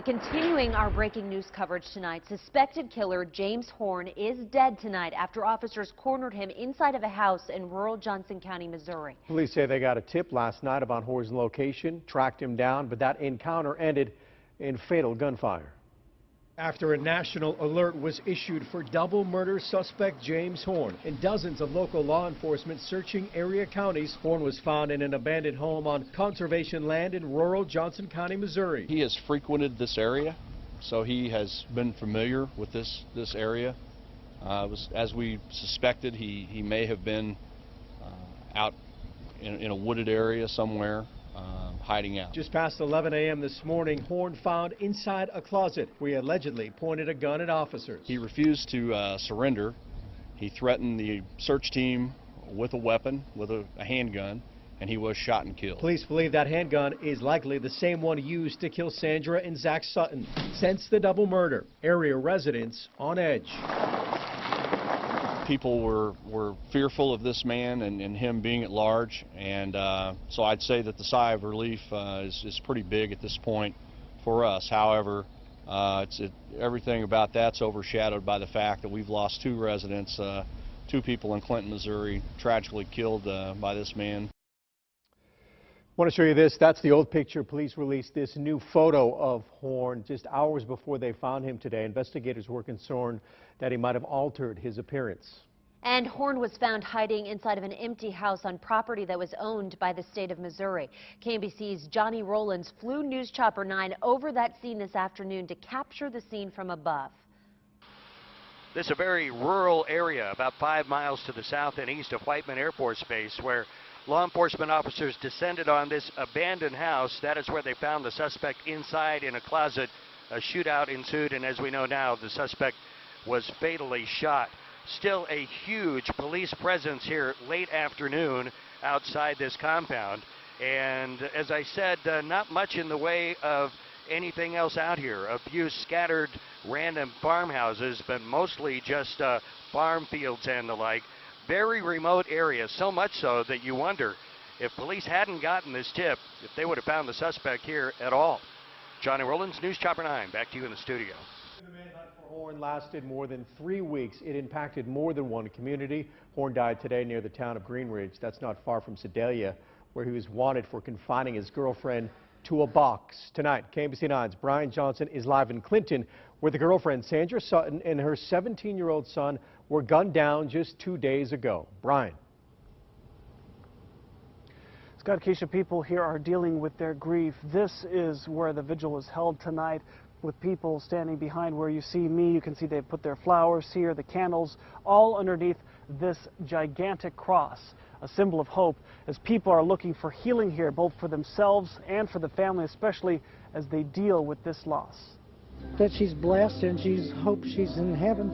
Continuing our breaking news coverage tonight, suspected killer James Horn is dead tonight after officers cornered him inside of a house in rural Johnson County, Missouri. Police say they got a tip last night about Horn's location, tracked him down, but that encounter ended in fatal gunfire. After a national alert was issued for double murder suspect James Horn and dozens of local law enforcement searching area counties, Horn was found in an abandoned home on conservation land in rural Johnson County, Missouri. He has frequented this area, so he has been familiar with this area. As we suspected, he may have been out in a wooded area somewhere. Hiding out. Just past 11 a.m. this morning, Horn found inside a closet where he allegedly pointed a gun at officers. He refused to surrender. He threatened the search team with a weapon, with a handgun, and he was shot and killed. Police believe that handgun is likely the same one used to kill Sandra and Zach Sutton. Since the double murder, area residents on edge. People were fearful of this man and him being at large, and so I'd say that the sigh of relief is pretty big at this point for us. However, everything about that's overshadowed by the fact that we've lost two residents, two people in Clinton, Missouri, tragically killed by this man. I want to show you this. That's the old picture. Police released this new photo of Horn just hours before they found him today. Investigators were concerned that he might have altered his appearance. And Horn was found hiding inside of an empty house on property that was owned by the state of Missouri. KMBC's Johnny Rollins flew News Chopper 9 over that scene this afternoon to capture the scene from above. This is a very rural area, about 5 miles to the south and east of Whiteman Air Force Base, where law enforcement officers descended on this abandoned house. That is where they found the suspect inside in a closet. A shootout ensued, and as we know now, the suspect was fatally shot. Still a huge police presence here late afternoon outside this compound. And as I said, not much in the way of anything else out here. A few scattered random farmhouses, but mostly just farm fields and the like. Very remote area, so much so that you wonder if police hadn't gotten this tip, if they would have found the suspect here at all. Johnny Rollins, News Chopper 9, back to you in the studio. The manhunt for Horn lasted more than 3 weeks. It impacted more than one community. Horn died today near the town of Green Ridge. That's not far from Sedalia, where he was wanted for confining his girlfriend to a box. Tonight, KMBC 9's Brian Johnson is live in Clinton, where the girlfriend Sandra Sutton and her 17-year-old son were gunned down just 2 days ago. Brian. Scott, Keisha, people here are dealing with their grief. This is where the vigil was held tonight, with people standing behind where you see me. You can see they've put their flowers here, the candles, all underneath this gigantic cross, a symbol of hope, as people are looking for healing here, both for themselves and for the family, especially as they deal with this loss. That she's blessed and hope she's in heaven,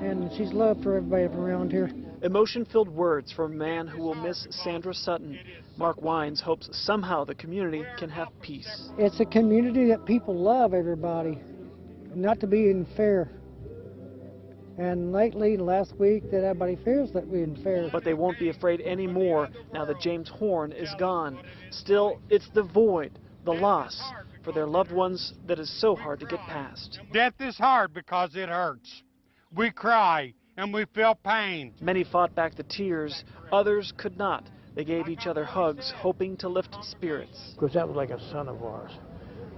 and she's loved for everybody around here. Emotion-filled words from a man who will miss Sandra Sutton. Mark Wines hopes somehow the community can have peace. It's a community that people love everybody, not to be unfair. And lately, last week, that everybody feels that we're unfair. But they won't be afraid anymore now that James Horn is gone. Still, it's the void, the loss for their loved ones that is so hard to get past. Death is hard because it hurts. We cry and we feel pain. Many fought back the tears, others could not. They gave each other hugs, hoping to lift spirits. Because that was like a son of ours.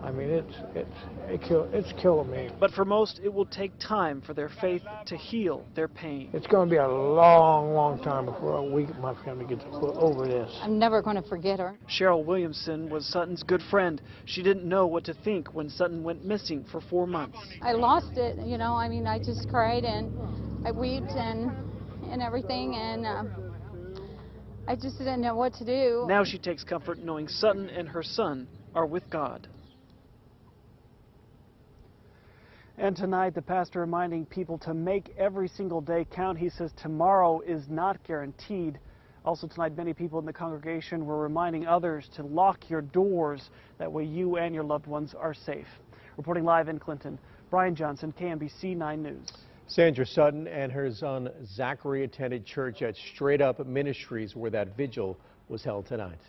I mean, it's killing me. But for most, it will take time for their faith to heal their pain. It's going to be a long, long time before my family gets over this. I'm never going to forget her. Cheryl Williamson was Sutton's good friend. She didn't know what to think when Sutton went missing for 4 months. I lost it, you know, I mean, I just cried and I wept and everything, and I just didn't know what to do. Now she takes comfort knowing Sutton and her son are with God. And tonight, the pastor reminding people to make every single day count. He says tomorrow is not guaranteed. Also tonight, many people in the congregation were reminding others to lock your doors. That way you and your loved ones are safe. Reporting live in Clinton, Brian Johnson, KMBC 9 News. Sandra Sutton and her son Zachary attended church at Straight Up Ministries, where that vigil was held tonight.